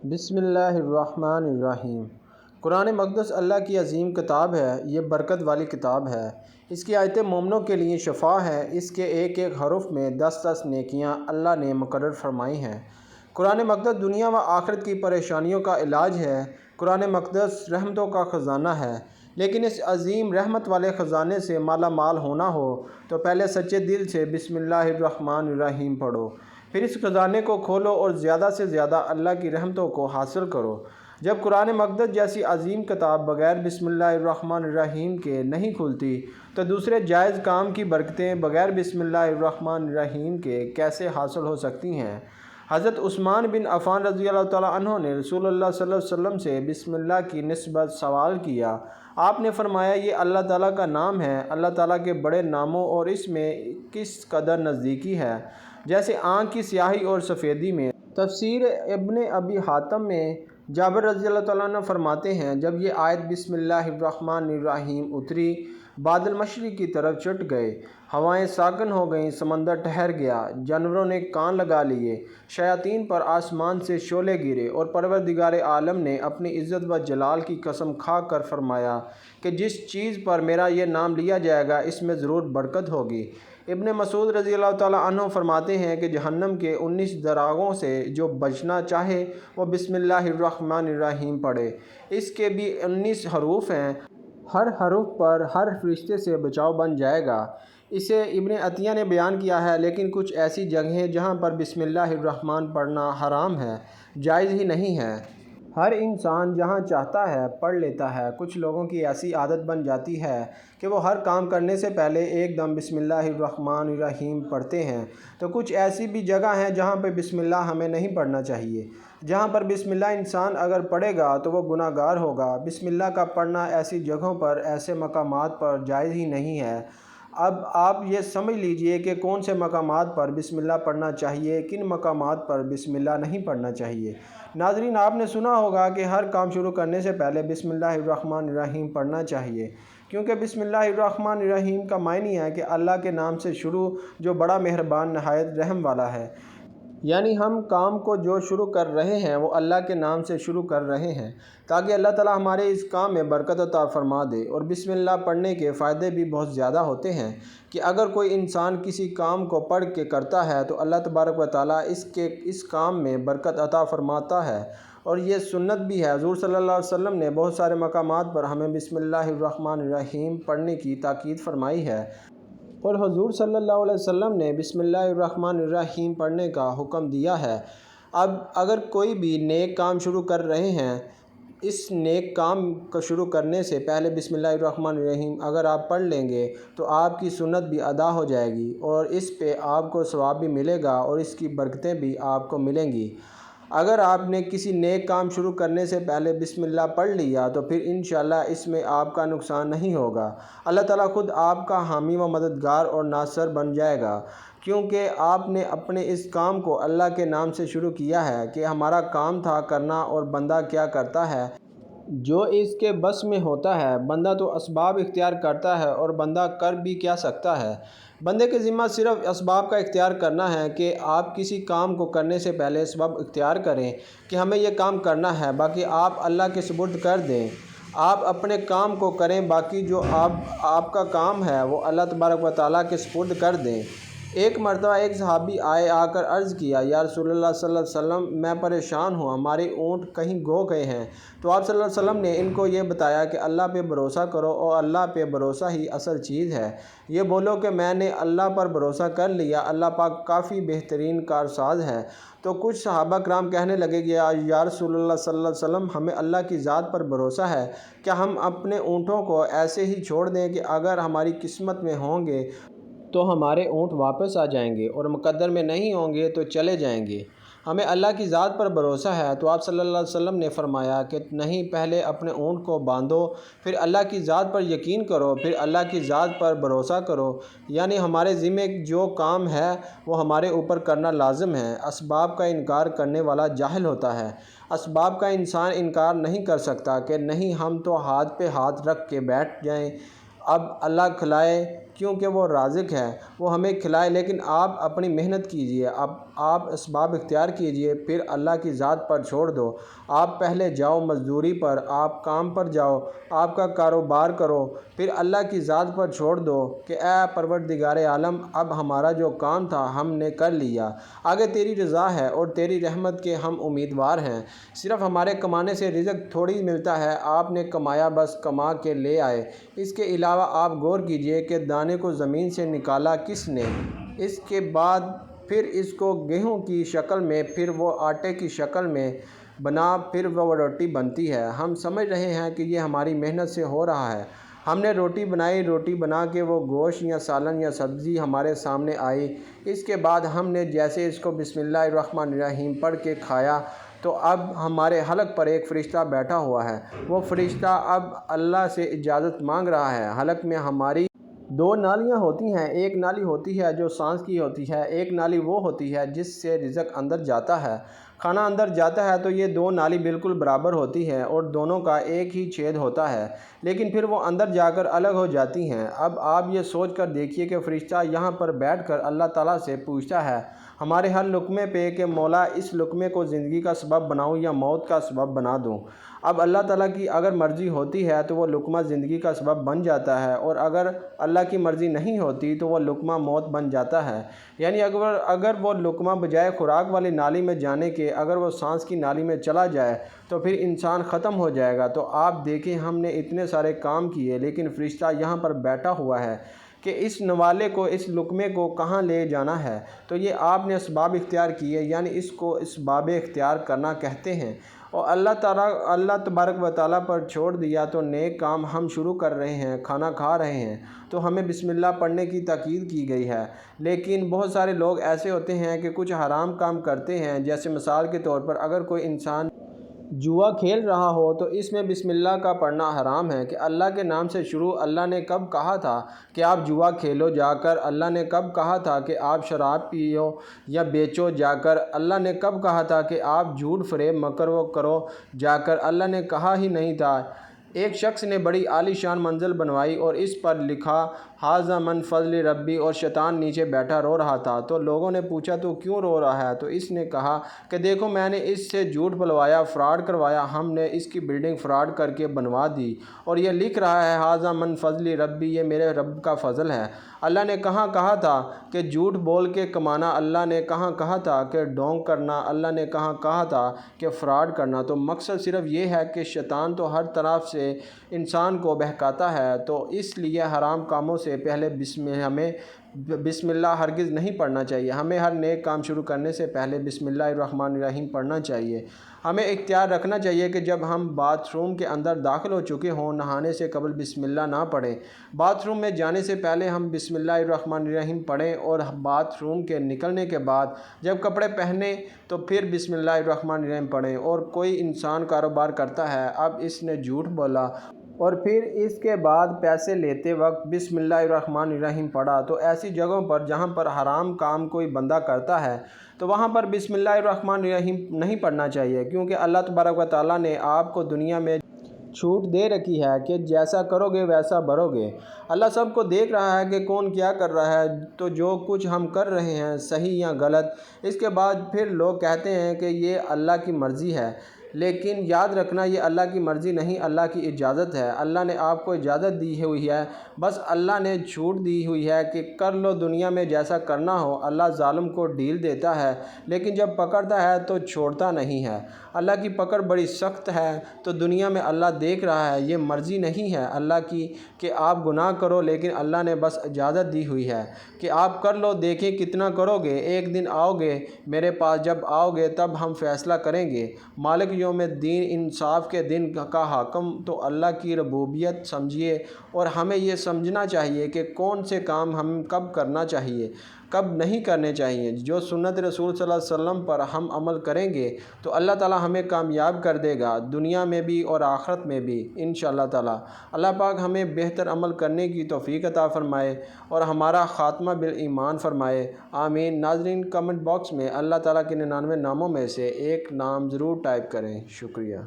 بسم اللہ الرحمن الرحیم۔ قرآن مقدس اللہ کی عظیم کتاب ہے۔ یہ برکت والی کتاب ہے۔ اس کی آیتیں مومنوں کے لیے شفا ہے۔ اس کے ایک ایک حرف میں 10 نیکیاں اللہ نے مقرر فرمائی ہیں۔ قرآن مقدس دنیا و آخرت کی پریشانیوں کا علاج ہے۔ قرآن مقدس رحمتوں کا خزانہ ہے۔ لیکن اس عظیم رحمت والے خزانے سے مالا مال ہونا ہو تو پہلے سچے دل سے بسم اللہ الرحمن الرحیم پڑھو، پھر اس خزانے کو کھولو اور زیادہ سے زیادہ اللہ کی رحمتوں کو حاصل کرو۔ جب قرآن مقدس جیسی عظیم کتاب بغیر بسم اللہ الرحمن الرحیم کے نہیں کھلتی تو دوسرے جائز کام کی برکتیں بغیر بسم اللہ الرحمن الرحیم کے کیسے حاصل ہو سکتی ہیں؟ حضرت عثمان بن عفان رضی اللہ تعالیٰ عنہ نے رسول اللہ صلی اللہ علیہ وسلم سے بسم اللہ کی نسبت سوال کیا۔ آپ نے فرمایا، یہ اللہ تعالیٰ کا نام ہے۔ اللہ تعالیٰ کے بڑے ناموں اور اس میں کس قدر نزدیکی ہے، جیسے آنکھ کی سیاہی اور سفیدی میں۔ تفسیر ابن ابی حاتم میں جابر رضی اللہ تعالیٰ عنہ فرماتے ہیں، جب یہ آیت بسم اللہ الرحمن الرحیم اتری، بادل مشرق کی طرف چٹ گئے، ہوائیں ساکن ہو گئیں، سمندر ٹھہر گیا، جانوروں نے کان لگا لیے، شیاطین پر آسمان سے شعلے گرے، اور پروردگار عالم نے اپنی عزت و جلال کی قسم کھا کر فرمایا کہ جس چیز پر میرا یہ نام لیا جائے گا اس میں ضرور برکت ہوگی۔ ابن مسعود رضی اللہ تعالیٰ عنہ فرماتے ہیں کہ جہنم کے 19 دراغوں سے جو بچنا چاہے وہ بسم اللہ الرحمن الرحیم پڑھے۔ اس کے بھی 19 حروف ہیں، ہر حرف پر ہر فرشتے سے بچاؤ بن جائے گا۔ اسے ابن عطیہ نے بیان کیا ہے، لیکن کچھ ایسی جگہیں جہاں پر بسم اللہ الرحمن پڑھنا حرام ہے، جائز ہی نہیں ہے۔ ہر انسان جہاں چاہتا ہے پڑھ لیتا ہے۔ کچھ لوگوں کی ایسی عادت بن جاتی ہے کہ وہ ہر کام کرنے سے پہلے ایک دم بسم اللہ الرحمن الرحیم پڑھتے ہیں، تو کچھ ایسی بھی جگہ ہیں جہاں پہ بسم اللہ ہمیں نہیں پڑھنا چاہیے۔ جہاں پر بسم اللہ انسان اگر پڑھے گا تو وہ گناہ گار ہوگا۔ بسم اللہ کا پڑھنا ایسی جگہوں پر، ایسے مقامات پر جائز ہی نہیں ہے۔ اب آپ یہ سمجھ لیجئے کہ کون سے مقامات پر بسم اللہ پڑھنا چاہیے، کن مقامات پر بسم اللہ نہیں پڑھنا چاہیے۔ ناظرین، آپ نے سنا ہوگا کہ ہر کام شروع کرنے سے پہلے بسم اللہ الرحمن الرحیم پڑھنا چاہیے، کیونکہ بسم اللہ الرحمن الرحیم کا معنی ہے کہ اللہ کے نام سے شروع، جو بڑا مہربان نہایت رحم والا ہے۔ یعنی ہم کام کو جو شروع کر رہے ہیں وہ اللہ کے نام سے شروع کر رہے ہیں، تاکہ اللہ تعالیٰ ہمارے اس کام میں برکت عطا فرما دے۔ اور بسم اللہ پڑھنے کے فائدے بھی بہت زیادہ ہوتے ہیں کہ اگر کوئی انسان کسی کام کو پڑھ کے کرتا ہے تو اللہ تبارک و تعالیٰ اس کام میں برکت عطا فرماتا ہے، اور یہ سنت بھی ہے۔ حضور صلی اللہ علیہ وسلم نے بہت سارے مقامات پر ہمیں بسم اللہ الرحمن الرحیم پڑھنے کی تاکید فرمائی ہے، اور حضور صلی اللہ علیہ وسلم نے بسم اللہ الرحمن الرحیم پڑھنے کا حکم دیا ہے۔ اب اگر کوئی بھی نیک کام شروع کر رہے ہیں، اس نیک کام کو شروع کرنے سے پہلے بسم اللہ الرحمن الرحیم اگر آپ پڑھ لیں گے تو آپ کی سنت بھی ادا ہو جائے گی، اور اس پہ آپ کو ثواب بھی ملے گا اور اس کی برکتیں بھی آپ کو ملیں گی۔ اگر آپ نے کسی نیک کام شروع کرنے سے پہلے بسم اللہ پڑھ لیا تو پھر انشاءاللہ اس میں آپ کا نقصان نہیں ہوگا۔ اللہ تعالیٰ خود آپ کا حامی و مددگار اور ناصر بن جائے گا، کیونکہ آپ نے اپنے اس کام کو اللہ کے نام سے شروع کیا ہے کہ ہمارا کام تھا کرنا، اور بندہ کیا کرتا ہے جو اس کے بس میں ہوتا ہے۔ بندہ تو اسباب اختیار کرتا ہے، اور بندہ کر بھی کیا سکتا ہے۔ بندے کے ذمہ صرف اسباب کا اختیار کرنا ہے کہ آپ کسی کام کو کرنے سے پہلے اسباب اختیار کریں کہ ہمیں یہ کام کرنا ہے، باقی آپ اللہ کے سپرد کر دیں۔ آپ اپنے کام کو کریں، باقی جو آپ کا کام ہے وہ اللہ تبارک و تعالیٰ کے سپرد کر دیں۔ ایک مرتبہ ایک صحابی آ کر عرض کیا، یا رسول اللہ صلی اللہ علیہ وسلم، میں پریشان ہوں، ہمارے اونٹ کہیں گو گئے ہیں۔ تو آپ صلی اللہ علیہ وسلم نے ان کو یہ بتایا کہ اللہ پہ بھروسہ کرو، اور اللہ پہ بھروسہ ہی اصل چیز ہے۔ یہ بولو کہ میں نے اللہ پر بھروسہ کر لیا، اللہ پاک کافی بہترین کارساز ہے۔ تو کچھ صحابہ کرام کہنے لگے کہ یا رسول اللہ صلی اللہ علیہ وسلم، ہمیں اللہ کی ذات پر بھروسہ ہے، کیا ہم اپنے اونٹوں کو ایسے ہی چھوڑ دیں کہ اگر ہماری قسمت میں ہوں گے تو ہمارے اونٹ واپس آ جائیں گے، اور مقدر میں نہیں ہوں گے تو چلے جائیں گے؟ ہمیں اللہ کی ذات پر بھروسہ ہے۔ تو آپ صلی اللہ علیہ وسلم نے فرمایا کہ نہیں، پہلے اپنے اونٹ کو باندھو، پھر اللہ کی ذات پر یقین کرو، پھر اللہ کی ذات پر بھروسہ کرو۔ یعنی ہمارے ذمہ جو کام ہے وہ ہمارے اوپر کرنا لازم ہے۔ اسباب کا انکار کرنے والا جاہل ہوتا ہے۔ اسباب کا انسان انکار نہیں کر سکتا کہ نہیں ہم تو ہاتھ پہ ہاتھ رکھ کے بیٹھ جائیں، اب اللہ کھلائے، کیونکہ وہ رازق ہے، وہ ہمیں کھلائے۔ لیکن آپ اپنی محنت کیجئے، آپ اسباب اختیار کیجئے، پھر اللہ کی ذات پر چھوڑ دو۔ آپ پہلے جاؤ مزدوری پر، آپ کام پر جاؤ، آپ کا کاروبار کرو، پھر اللہ کی ذات پر چھوڑ دو کہ اے پروردگار عالم، اب ہمارا جو کام تھا ہم نے کر لیا، آگے تیری رضا ہے اور تیری رحمت کے ہم امیدوار ہیں۔ صرف ہمارے کمانے سے رزق تھوڑی ملتا ہے، آپ نے کمایا بس کما کے لے آئے۔ اس کے علاوہ آپ غور کیجئے کہ دانے کو زمین سے نکالا کس نے، اس کے بعد پھر اس کو گیہوں کی شکل میں، پھر وہ آٹے کی شکل میں بنا، پھر وہ روٹی بنتی ہے۔ ہم سمجھ رہے ہیں کہ یہ ہماری محنت سے ہو رہا ہے۔ ہم نے روٹی بنائی، روٹی بنا کے وہ گوشت یا سالن یا سبزی ہمارے سامنے آئی، اس کے بعد ہم نے جیسے اس کو بسم اللہ الرحمن الرحیم پڑھ کے کھایا تو اب ہمارے حلق پر ایک فرشتہ بیٹھا ہوا ہے۔ وہ فرشتہ اب اللہ سے اجازت مانگ رہا ہے۔ حلق میں ہماری دو نالیاں ہوتی ہیں، ایک نالی ہوتی ہے جو سانس کی ہوتی ہے، ایک نالی وہ ہوتی ہے جس سے رزق اندر جاتا ہے، کھانا اندر جاتا ہے۔ تو یہ دو نالی بالکل برابر ہوتی ہیں اور دونوں کا ایک ہی چھید ہوتا ہے، لیکن پھر وہ اندر جا کر الگ ہو جاتی ہیں۔ اب آپ یہ سوچ کر دیکھیے کہ فرشتہ یہاں پر بیٹھ کر اللہ تعالیٰ سے پوچھتا ہے ہمارے ہر لقمے پہ کہ مولا اس لقمے کو زندگی کا سبب بناؤں یا موت کا سبب بنا دوں۔ اب اللہ تعالیٰ کی اگر مرضی ہوتی ہے تو وہ لقمہ زندگی کا سبب بن جاتا ہے، اور اگر اللہ کی مرضی نہیں ہوتی تو وہ لقمہ موت بن جاتا ہے۔ یعنی اگر وہ لقمہ بجائے خوراک والی نالی میں جانے کے اگر وہ سانس کی نالی میں چلا جائے تو پھر انسان ختم ہو جائے گا۔ تو آپ دیکھیں ہم نے اتنے سارے کام کیے لیکن فرشتہ یہاں پر بیٹھا ہوا ہے کہ اس نوالے کو، اس لقمے کو کہاں لے جانا ہے۔ تو یہ آپ نے اسباب اختیار کیے، یعنی اس کو اسباب اختیار کرنا کہتے ہیں، اور اللہ تبارک و تعالیٰ پر چھوڑ دیا تو نیک کام ہم شروع کر رہے ہیں، کھانا کھا رہے ہیں تو ہمیں بسم اللہ پڑھنے کی تاکید کی گئی ہے۔ لیکن بہت سارے لوگ ایسے ہوتے ہیں کہ کچھ حرام کام کرتے ہیں، جیسے مثال کے طور پر اگر کوئی انسان جوا کھیل رہا ہو تو اس میں بسم اللہ کا پڑھنا حرام ہے کہ اللہ کے نام سے شروع۔ اللہ نے کب کہا تھا کہ آپ جوا کھیلو جا کر؟ اللہ نے کب کہا تھا کہ آپ شراب پیو یا بیچو جا کر؟ اللہ نے کب کہا تھا کہ آپ جھوٹ فریب مکر و کرو جا کر؟ اللہ نے کہا ہی نہیں تھا۔ ایک شخص نے بڑی عالی شان منزل بنوائی اور اس پر لکھا ھذا من فضل ربی، اور شیطان نیچے بیٹھا رو رہا تھا۔ تو لوگوں نے پوچھا تو کیوں رو رہا ہے؟ تو اس نے کہا کہ دیکھو میں نے اس سے جھوٹ بلوایا، فراڈ کروایا، ہم نے اس کی بلڈنگ فراڈ کر کے بنوا دی، اور یہ لکھ رہا ہے ھذا من فضل ربی، یہ میرے رب کا فضل ہے۔ اللہ نے کہاں کہا تھا کہ جھوٹ بول کے کمانا؟ اللہ نے کہاں کہا تھا کہ ڈھونگ کرنا؟ اللہ نے کہاں کہا تھا کہ فراڈ کرنا؟ تو مقصد صرف یہ ہے کہ شیطان تو ہر طرف سے انسان کو بہکاتا ہے، تو اس لیے حرام کاموں سے پہلے ہمیں بسم اللہ ہرگز نہیں پڑھنا چاہیے۔ ہمیں ہر نیک کام شروع کرنے سے پہلے بسم اللہ الرحمن الرحیم پڑھنا چاہیے۔ ہمیں اختیار رکھنا چاہیے کہ جب ہم باتھ روم کے اندر داخل ہو چکے ہوں، نہانے سے قبل بسم اللہ نہ پڑھیں، باتھ روم میں جانے سے پہلے ہم بسم اللہ الرحمن الرحیم پڑھیں، اور باتھ روم کے نکلنے کے بعد جب کپڑے پہنیں تو پھر بسم اللہ الرحمن الرحیم پڑھیں۔ اور کوئی انسان کاروبار کرتا ہے، اب اس نے جھوٹ بولا اور پھر اس کے بعد پیسے لیتے وقت بسم اللہ الرحمن الرحیم پڑھا، تو ایسی جگہوں پر جہاں پر حرام کام کوئی بندہ کرتا ہے تو وہاں پر بسم اللہ الرحمن الرحیم نہیں پڑھنا چاہیے، کیونکہ اللہ تبارک و تعالیٰ نے آپ کو دنیا میں چھوٹ دے رکھی ہے کہ جیسا کرو گے ویسا بھرو گے۔ اللہ سب کو دیکھ رہا ہے کہ کون کیا کر رہا ہے، تو جو کچھ ہم کر رہے ہیں صحیح یا غلط، اس کے بعد پھر لوگ کہتے ہیں کہ یہ اللہ کی مرضی ہے، لیکن یاد رکھنا یہ اللہ کی مرضی نہیں، اللہ کی اجازت ہے۔ اللہ نے آپ کو اجازت دی ہوئی ہے، بس اللہ نے چھوٹ دی ہوئی ہے کہ کر لو دنیا میں جیسا کرنا ہو۔ اللہ ظالم کو ڈھیل دیتا ہے لیکن جب پکڑتا ہے تو چھوڑتا نہیں ہے۔ اللہ کی پکڑ بڑی سخت ہے، تو دنیا میں اللہ دیکھ رہا ہے۔ یہ مرضی نہیں ہے اللہ کی کہ آپ گناہ کرو، لیکن اللہ نے بس اجازت دی ہوئی ہے کہ آپ کر لو، دیکھیں کتنا کرو گے۔ ایک دن آؤ گے میرے پاس، جب آؤ گے تب ہم فیصلہ کریں گے۔ مالک یوم الدین، انصاف کے دن کا حاکم، تو اللہ کی ربوبیت سمجھیے، اور ہمیں یہ سمجھنا چاہیے کہ کون سے کام ہم کب کرنا چاہیے، کب نہیں کرنے چاہیے۔ جو سنت رسول صلی اللہ علیہ وسلم پر ہم عمل کریں گے تو اللہ تعالیٰ ہمیں کامیاب کر دے گا، دنیا میں بھی اور آخرت میں بھی انشاءاللہ تعالیٰ۔ اللہ پاک ہمیں بہتر عمل کرنے کی توفیق عطا فرمائے اور ہمارا خاتمہ بالایمان فرمائے، آمین۔ ناظرین، کمنٹ باکس میں اللہ تعالیٰ کے 99 ناموں میں سے ایک نام ضرور ٹائپ کریں۔ شکریہ۔